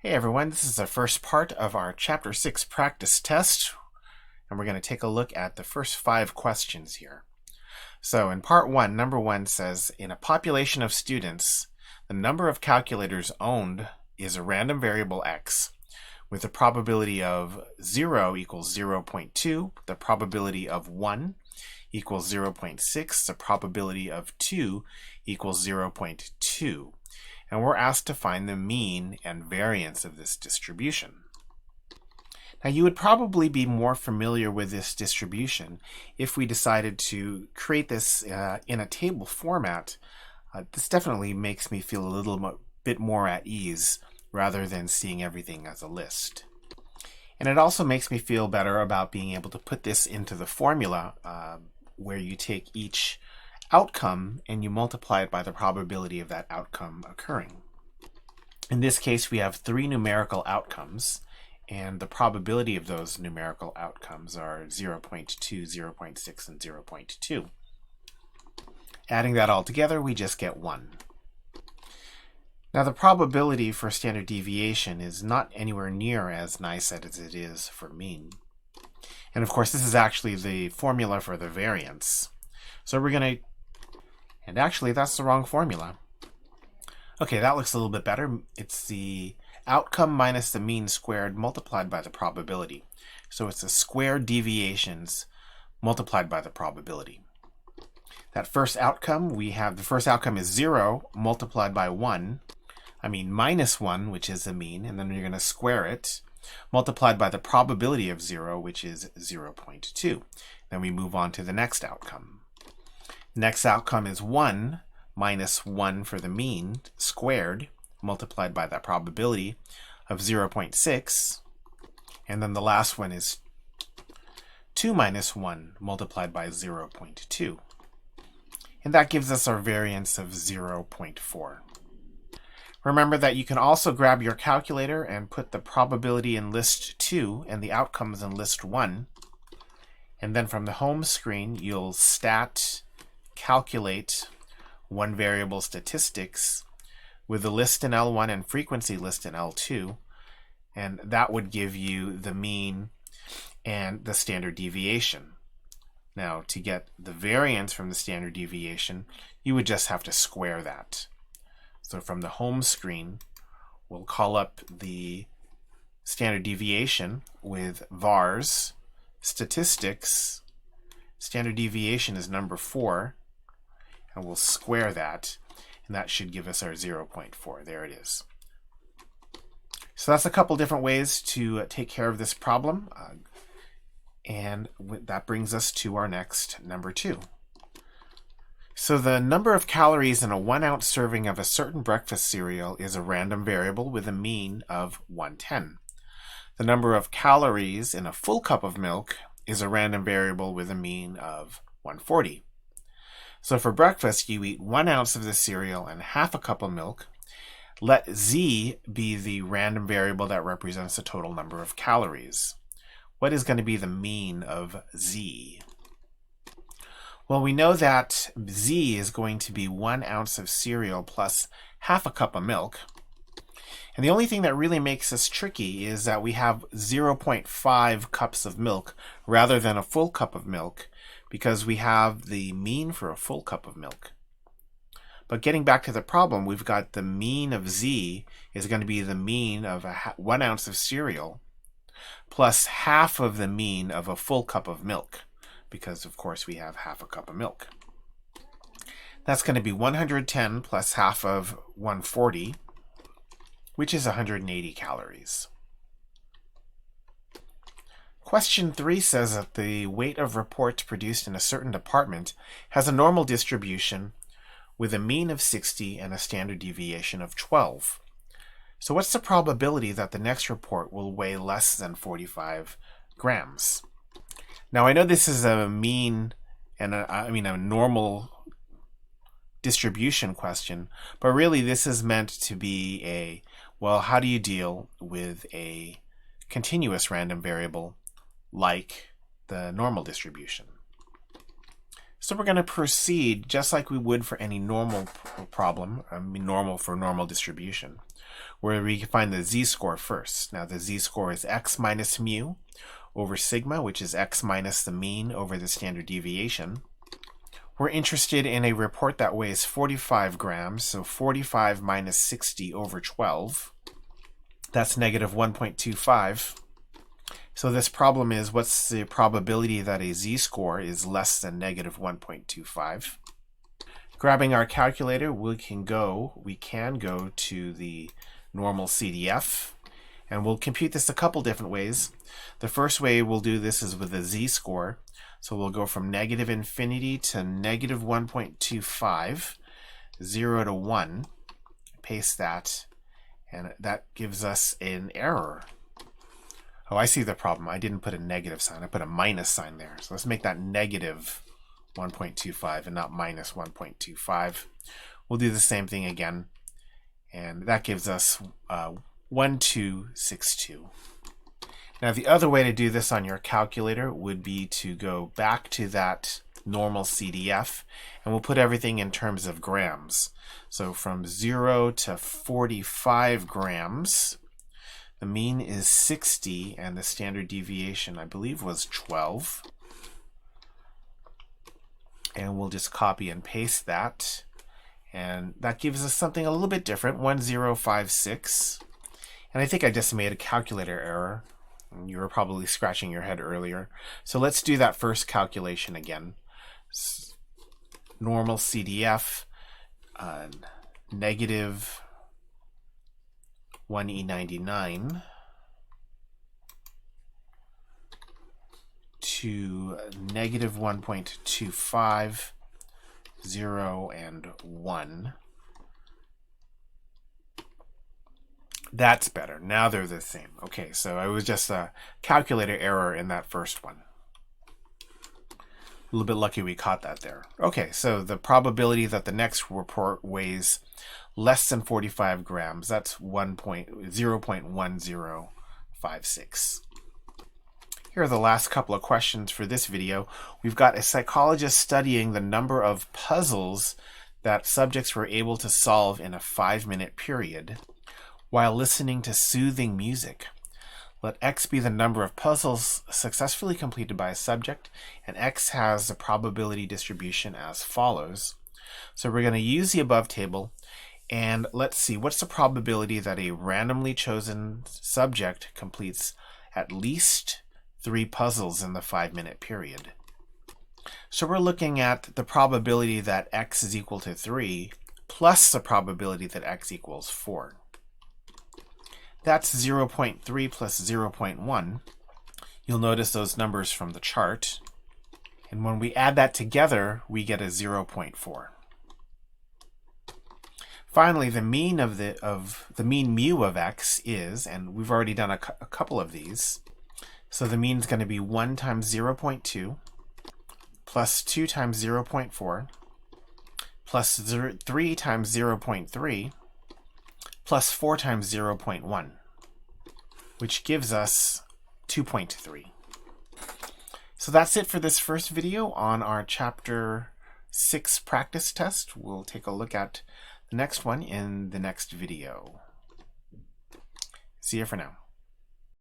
Hey everyone, this is the first part of our Chapter 6 practice test, and we're going to take a look at the first 5 questions here. So in part 1, number 1 says, in a population of students, the number of calculators owned is a random variable x, with the probability of 0 equals 0.2, the probability of 1 equals 0.6, the probability of 2 equals 0.2. And we're asked to find the mean and variance of this distribution. Now, you would probably be more familiar with this distribution if we decided to create this in a table format. This definitely makes me feel a little bit more at ease rather than seeing everything as a list. And it also makes me feel better about being able to put this into the formula where you take each outcome and you multiply it by the probability of that outcome occurring. In this case, we have 3 numerical outcomes, and the probability of those numerical outcomes are 0.2, 0.6, and 0.2. Adding that all together, we just get 1. Now, the probability for standard deviation is not anywhere near as nice as it is for mean. And of course, this is actually the formula for the variance. So we're going to And actually, that's the wrong formula. Okay, that looks a little bit better. It's the outcome minus the mean squared multiplied by the probability. So it's the squared deviations multiplied by the probability. That first outcome, the first outcome is 0 multiplied by minus 1, which is the mean, and then you're going to square it, multiplied by the probability of 0, which is 0.2. Then we move on to the next outcome. Next outcome is 1 minus 1 for the mean squared multiplied by that probability of 0.6. And then the last one is 2 minus 1 multiplied by 0.2. And that gives us our variance of 0.4. Remember that you can also grab your calculator and put the probability in list 2 and the outcomes in list 1. And then from the home screen, you'll calculate one variable statistics with the list in L1 and frequency list in L2, and that would give you the mean and the standard deviation. Now, to get the variance from the standard deviation, you would just have to square that. So from the home screen, we'll call up the standard deviation with vars statistics. Standard deviation is number 4. And we'll square that, and that should give us our 0.4. There it is. So that's a couple different ways to take care of this problem. And that brings us to our next, number 2. So the number of calories in a 1-ounce serving of a certain breakfast cereal is a random variable with a mean of 110. The number of calories in a full cup of milk is a random variable with a mean of 140. So for breakfast, you eat 1 ounce of the cereal and half a cup of milk. Let Z be the random variable that represents the total number of calories. What is going to be the mean of Z? Well, we know that Z is going to be 1 ounce of cereal plus half a cup of milk. And the only thing that really makes this tricky is that we have 0.5 cups of milk rather than a full cup of milk, because we have the mean for a full cup of milk. But getting back to the problem, we've got the mean of Z is going to be the mean of 1 ounce of cereal plus half of the mean of a full cup of milk, because of course we have half a cup of milk. That's going to be 110 plus half of 140, which is 180 calories. Question 3 says that the weight of reports produced in a certain department has a normal distribution with a mean of 60 and a standard deviation of 12. So what's the probability that the next report will weigh less than 45 grams? Now, I know this is a mean and a normal distribution question, but really this is meant to be how do you deal with a continuous random variable like the normal distribution? So we're going to proceed just like we would for any normal problem, normal for normal distribution. where we can find the z-score first. Now the z-score is x minus mu over sigma, which is x minus the mean over the standard deviation. We're interested in a report that weighs 45 grams, so 45 minus 60 over 12. That's negative 1.25. So this problem is, what's the probability that a z-score is less than negative 1.25? Grabbing our calculator, we can go to the normal CDF, and we'll compute this a couple different ways. The first way we'll do this is with a z-score. So we'll go from negative infinity to negative 1.25, 0 to 1, paste that, and that gives us an error. Oh, I see the problem. I didn't put a negative sign. I put a minus sign there. So let's make that negative 1.25 and not minus 1.25. We'll do the same thing again, and that gives us 1262. Now the other way to do this on your calculator would be to go back to that normal CDF, and we'll put everything in terms of grams. So from 0 to 45 grams, the mean is 60, and the standard deviation, I believe, was 12. And we'll just copy and paste that, and that gives us something a little bit different, 1056. And I think I just made a calculator error. You were probably scratching your head earlier. So let's do that first calculation again. Normal CDF, negative 1E99 to negative 1.25, 0, and 1. That's better. Now they're the same. Okay, so it was just a calculator error in that first one. A little bit lucky we caught that there. Okay, so the probability that the next report weighs less than 45 grams, that's 0.1056. Here are the last couple of questions for this video. We've got a psychologist studying the number of puzzles that subjects were able to solve in a 5-minute period while listening to soothing music. Let x be the number of puzzles successfully completed by a subject, and x has the probability distribution as follows. So we're going to use the above table, and let's see, what's the probability that a randomly chosen subject completes at least 3 puzzles in the 5-minute period? So we're looking at the probability that x is equal to 3 plus the probability that x equals 4. That's 0.3 plus 0.1. You'll notice those numbers from the chart. And when we add that together, we get a 0.4. Finally, the mean of the mean mu of x is, and we've already done a couple of these, so the mean is going to be 1 times 0.2 plus 2 times 0.4 plus 3 times 0.3 plus 4 times 0.1, which gives us 2.3. So that's it for this first video on our Chapter 6 practice test. We'll take a look at the next one in the next video. See you for now.